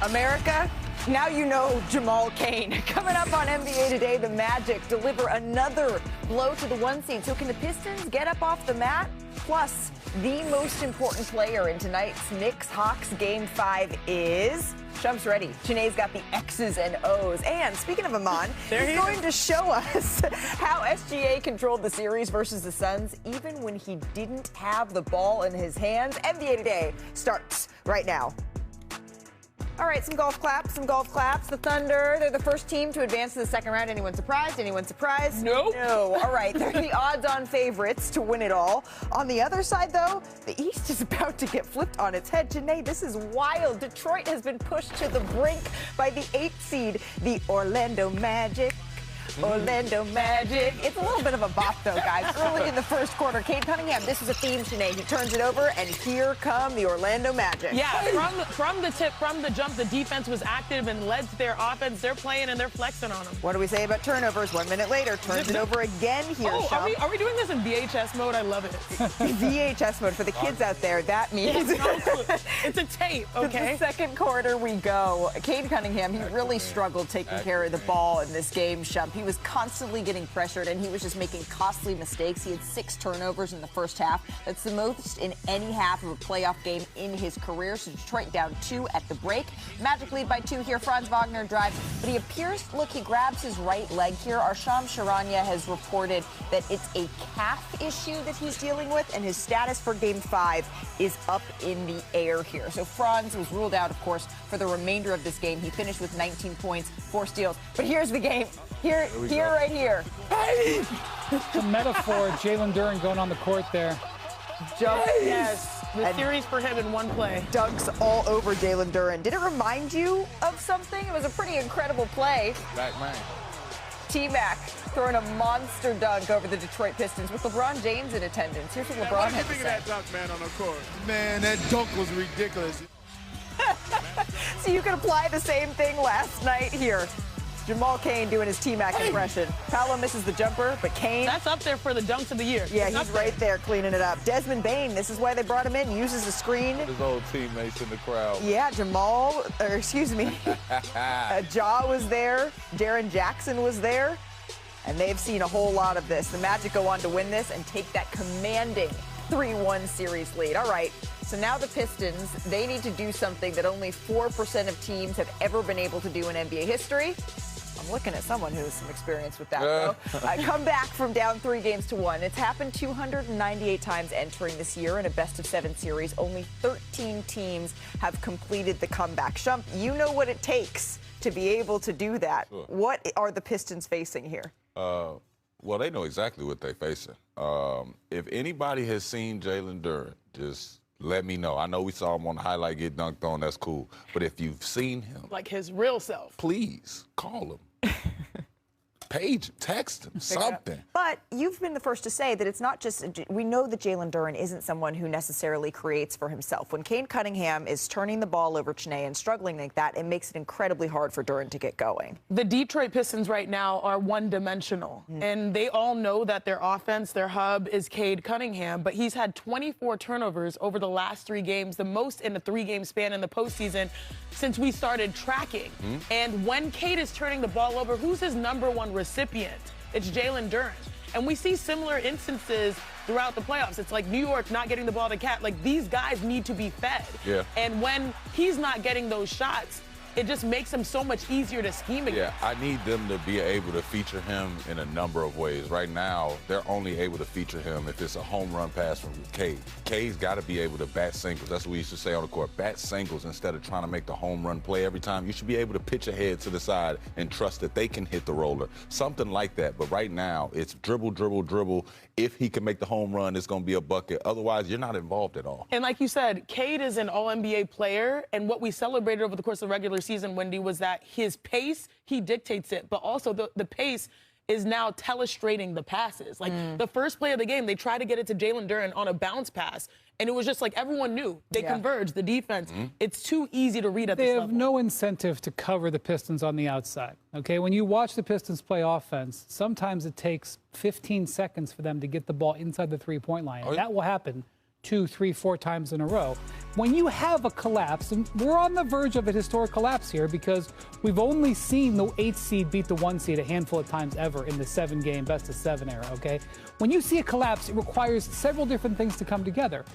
America, now you know Jamal Cain. Coming up on NBA Today, the Magic deliver another blow to the 1 seed. So can the Pistons get up off the mat? Plus, the most important player in tonight's Knicks-Hawks Game 5 is... Shump's ready. Janae's got the X's and O's. And speaking of Amon, he's going to show us how SGA controlled the series versus the Suns, even when he didn't have the ball in his hands. NBA Today starts right now. All right, some golf claps. The Thunder, they're the first team to advance to the second round. Anyone surprised? Nope. No. All right, they're the odds-on favorites to win it all. On the other side, though, the East is about to get flipped on its head. Janae, this is wild. Detroit has been pushed to the brink by the 8th seed, the Orlando Magic. Orlando Magic. It's a little bit of a bop, though, guys. Early in the first quarter, Cade Cunningham, this is a theme, Janae. He turns it over, and here come the Orlando Magic. Yeah, from the jump, the defense was active and led their offense. They're playing and they're flexing on them. What do we say about turnovers? 1 minute later, turns it over again here, Shump. Are we doing this in VHS mode? I love it. VHS mode. For the kids out there, that means... It's a tape, okay? To the second quarter we go. Cade Cunningham, he really struggled taking care of the ball in this game, Shump. He was constantly getting pressured, and he was just making costly mistakes. He had 6 turnovers in the first half. That's the most in any half of a playoff game in his career. So Detroit down 2 at the break. Magic lead by 2 here. Franz Wagner drives, but he appears, look, he grabs his right leg here. Arsham Charania has reported that it's a calf issue that he's dealing with, and his status for Game 5 is up in the air here. So Franz was ruled out, of course, for the remainder of this game. He finished with 19 points, 4 steals. But here's the game. Right here. Hey! It's a metaphor. Jalen Duren going on the court there. Yes. The series for him in one play. Dunks all over Jalen Duren. Did it remind you of something? It was a pretty incredible play. Back man. T-Mac throwing a monster dunk over the Detroit Pistons with LeBron James in attendance. Here's what LeBron had to say. What do you think of that dunk, man, on the court? Man, that dunk was ridiculous. So you can apply the same thing last night here. Jamal Cain doing his T-Mac impression. Paolo misses the jumper, but Cain... That's up there for the dunks of the year. Yeah, he's right there cleaning it up. Desmond Bane, this is why they brought him in, uses the screen. His old teammates in the crowd. Yeah, Ja was there. Jaren Jackson was there. And they've seen a whole lot of this. The Magic go on to win this and take that commanding 3-1 series lead. All right, so now the Pistons, they need to do something that only 4% of teams have ever been able to do in NBA history. I'm looking at someone who has some experience with that, though. Come back from down 3-1. It's happened 298 times entering this year in a best-of-7 series. Only 13 teams have completed the comeback. Shump, you know what it takes to be able to do that. Sure. What are the Pistons facing here? Well, they know exactly what they're facing. If anybody has seen Jalen Duren, just let me know. I know we saw him on the highlight get dunked on. That's cool. But if you've seen him... Like his real self. Please, call him. Page him, text him, something. But you've been the first to say that it's not just, we know that Jalen Duren isn't someone who necessarily creates for himself. When Cade Cunningham is turning the ball over Chiney and struggling like that, it makes it incredibly hard for Duren to get going. The Detroit Pistons right now are one-dimensional, and they all know that their offense, their hub is Cade Cunningham, but he's had 24 turnovers over the last 3 games, the most in the 3-game span in the postseason since we started tracking. And when Cade is turning the ball over, who's his #1 recipient? It's Jalen Duren. And we see similar instances throughout the playoffs. It's like New York not getting the ball to Cat. Like, these guys need to be fed. Yeah. And when he's not getting those shots, it just makes him so much easier to scheme against. Yeah, I need them to be able to feature him in a number of ways. Right now, they're only able to feature him if it's a home run pass from Cade. Cade's got to be able to bat singles. That's what we used to say on the court. Bat singles instead of trying to make the home run play every time. You should be able to pitch ahead to the side and trust that they can hit the roller. Something like that. But right now, it's dribble, dribble, dribble. If he can make the home run, it's going to be a bucket. Otherwise, you're not involved at all. And like you said, Cade is an All-NBA player, and what we celebrated over the course of the regular season, Wendy, was that his pace, he dictates it, but also the pace is now telestrating the passes. Like, the first play of the game, they tried to get it to Jalen Duren on a bounce pass, and it was just like everyone knew. They converged, the defense. It's too easy to read at this level. They have no incentive to cover the Pistons on the outside, okay? When you watch the Pistons play offense, sometimes it takes 15 seconds for them to get the ball inside the three-point line. And that will happen 2, 3, 4 times in a row. When you have a collapse, and we're on the verge of a historic collapse here because we've only seen the 8th seed beat the 1 seed a handful of times ever in the 7-game best-of-7 era, okay? When you see a collapse, it requires several different things to come together.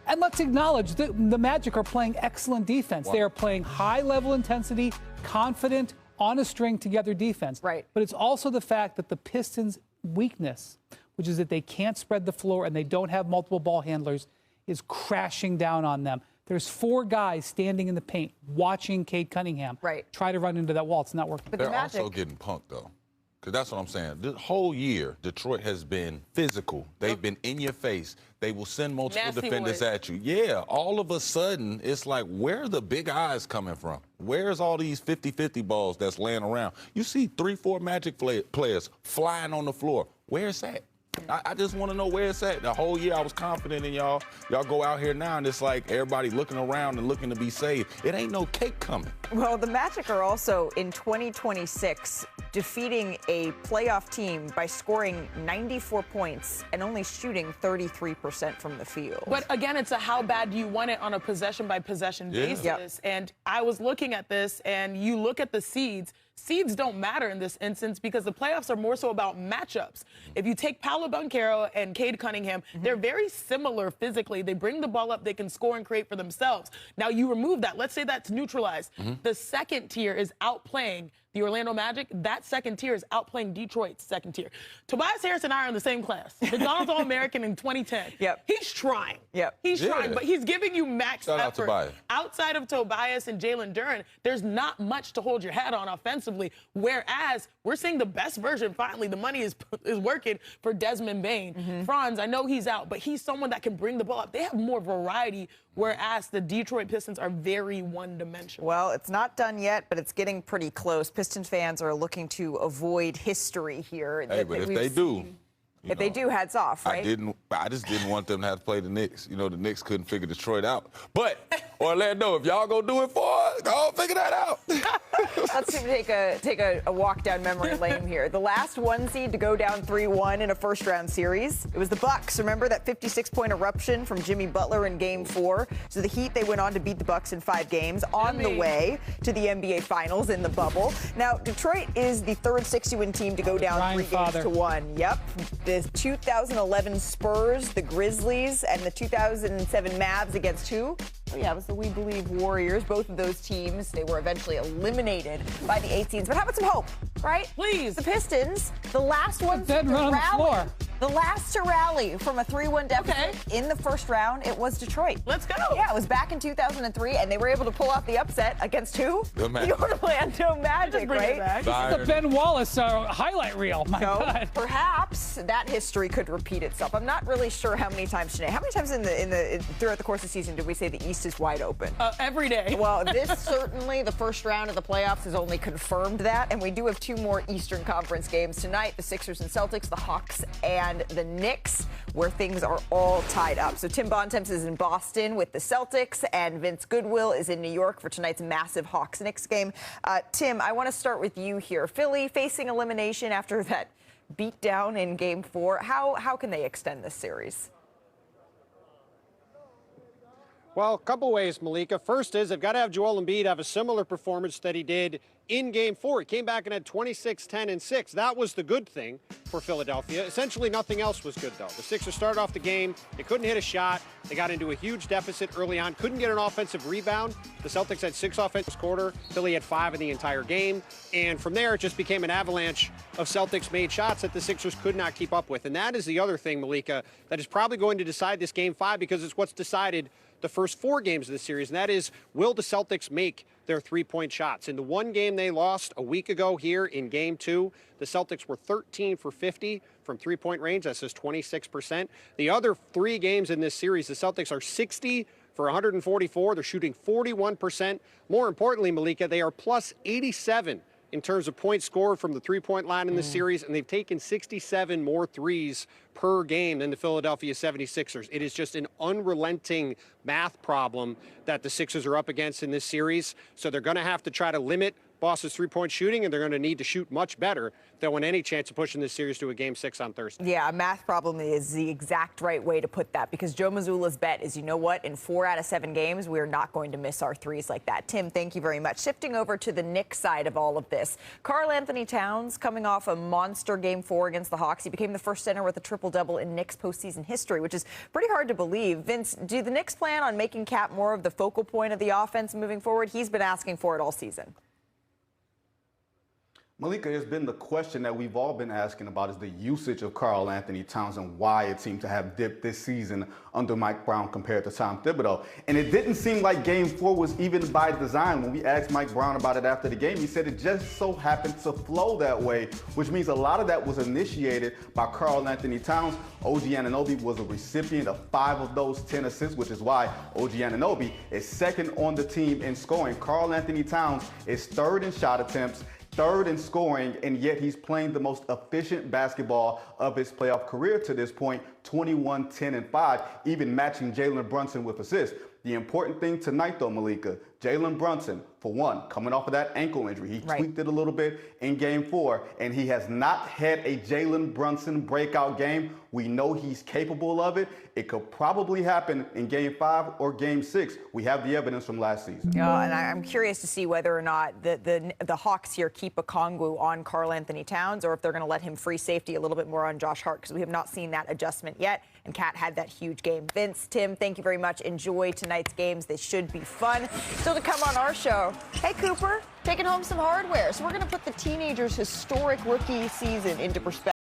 And let's acknowledge that the Magic are playing excellent defense. Wow. They are playing high-level intensity, confident, on a string together defense. Right. But it's also the fact that the Pistons' weakness, which is that they can't spread the floor and they don't have multiple ball handlers, is crashing down on them. There's 4 guys standing in the paint watching Cade Cunningham try to run into that wall. It's not working. But they're also getting punked, though. Because that's what I'm saying. The whole year, Detroit has been physical. They've been in your face. They will send multiple defenders at you. Yeah, all of a sudden, it's like, where are the big eyes coming from? Where's all these 50-50 balls that's laying around? You see 3, 4 Magic players flying on the floor. Where's that? I just want to know where it's at. The whole year I was confident in y'all. Y'all go out here now and it's like everybody looking around and looking to be saved. It ain't no cake coming. Well, the Magic are also in 2026 defeating a playoff team by scoring 94 points and only shooting 33% from the field. But again, it's a how bad do you want it on a possession-by-possession basis. Yep. And I was looking at this, and you look at the seeds. Seeds don't matter in this instance because the playoffs are more so about matchups. If you take Paolo Banchero and Cade Cunningham, they're very similar physically. They bring the ball up, they can score and create for themselves. Now you remove that. Let's say that's neutralized. The second tier is outplaying the Orlando Magic. That second tier is outplaying Detroit's second tier. Tobias Harris and I are in the same class. McDonald's All-American in 2010. Yep. He's trying. Yep. He's trying, but he's giving you max Shout out effort. Tobias. Outside of Tobias and Jalen Duren, there's not much to hold your hat on offensively, whereas we're seeing the best version finally. The money is working for Desmond Bane. Franz, I know he's out, but he's someone that can bring the ball up. They have more variety, whereas the Detroit Pistons are very one-dimensional. Well, it's not done yet, but it's getting pretty close. Pistons fans are looking to avoid history here. Hey, but if they do, if they do, hats off, right? I just didn't want them to have to play the Knicks. You know, the Knicks couldn't figure Detroit out. But Orlando, if y'all gonna do it for us, go figure that out. Let's take a walk down memory lane here. The last 1 seed to go down 3-1 in a first-round series, it was the Bucks. Remember that 56-point eruption from Jimmy Butler in Game 4? So the Heat, they went on to beat the Bucks in 5 games on the way to the NBA Finals in the bubble. Now, Detroit is the third 60-win team to go down 3 games to 1. Yep. The 2011 Spurs, the Grizzlies, and the 2007 Mavs against who? Oh, yeah, it was the We Believe Warriors. Both of those teams, they were eventually eliminated by the 8 seeds. But how about some hope, right? Please. The Pistons, the last ones to rally. The last to rally from a 3-1 deficit in the first round, it was Detroit. Let's go. Yeah, it was back in 2003, and they were able to pull off the upset against who? The Magic. The Orlando Magic, right? The Ben Wallace highlight reel. My God. Perhaps that history could repeat itself. I'm not really sure how many times today. How many times throughout the course of the season did we say the East is wide open? Every day. Well, this certainly, the first round of the playoffs has only confirmed that, and we do have 2 more Eastern Conference games tonight, the Sixers and Celtics, the Hawks and the Knicks, where things are all tied up. So Tim Bontemps is in Boston with the Celtics, and Vince Goodwill is in New York for tonight's massive Hawks-Knicks game. Tim, I want to start with you here. Philly facing elimination after that beatdown in Game 4. How can they extend this series? Well, a couple ways, Malika. First is they've got to have Joel Embiid have a similar performance that he did in Game 4. He came back and had 26, 10, and 6. That was the good thing for Philadelphia. Essentially, nothing else was good, though. The Sixers started off the game. They couldn't hit a shot. They got into a huge deficit early on. Couldn't get an offensive rebound. The Celtics had 6 offensive quarter. Philly had 5 in the entire game. And from there, it just became an avalanche of Celtics-made shots that the Sixers could not keep up with. And that is the other thing, Malika, that is probably going to decide this Game 5 because it's what's decided the first 4 games of the series, and that is, will the Celtics make their 3-point shots? In the one game they lost a week ago here in Game 2, the Celtics were 13 for 50 from 3-point range. That says 26%. The other 3 games in this series, the Celtics are 60 for 144. They're shooting 41%. More importantly, Malika, they are plus 87 in terms of points scored from the 3-point line in this series, and they've taken 67 more threes per game than the Philadelphia 76ers. It is just an unrelenting math problem that the Sixers are up against in this series. So they're going to have to try to limit Boston's three-point shooting, and they're going to need to shoot much better if they'll win any chance of pushing this series to a Game 6 on Thursday. Yeah, a math problem is the exact right way to put that, because Joe Mazzulla's bet is, you know what, in 4 out of 7 games, we're not going to miss our threes like that. Tim, thank you very much. Shifting over to the Knicks side of all of this, Karl Anthony Towns coming off a monster Game 4 against the Hawks. He became the first center with a triple-double in Knicks postseason history, which is pretty hard to believe. Vince, do the Knicks plan on making Cat more of the focal point of the offense moving forward? He's been asking for it all season. Malika, there's been the question that we've all been asking about, is the usage of Karl Anthony Towns and why it seemed to have dipped this season under Mike Brown compared to Tom Thibodeau. And it didn't seem like Game 4 was even by design. When we asked Mike Brown about it after the game, he said it just so happened to flow that way, which means a lot of that was initiated by Karl Anthony Towns. OG Anunoby was a recipient of 5 of those 10 assists, which is why OG Anunoby is second on the team in scoring. Karl Anthony Towns is third in shot attempts, third in scoring, and yet he's playing the most efficient basketball of his playoff career to this point, 21, 10, and 5, even matching Jalen Brunson with assists. The important thing tonight, though, Malika, Jalen Brunson, for one, coming off of that ankle injury. He tweaked it a little bit in Game 4, and he has not had a Jalen Brunson breakout game. We know he's capable of it. It could probably happen in Game 5 or Game 6. We have the evidence from last season. And I'm curious to see whether or not the Hawks here keep a Okongwu on Karl Anthony Towns, or if they're going to let him free safety a little bit more on Josh Hart, because we have not seen that adjustment yet. And Cat had that huge game. Vince, Tim, thank you very much. Enjoy tonight's games. They should be fun. Still to come on our show, hey, Cooper, taking home some hardware. So we're going to put the teenagers' historic rookie season into perspective.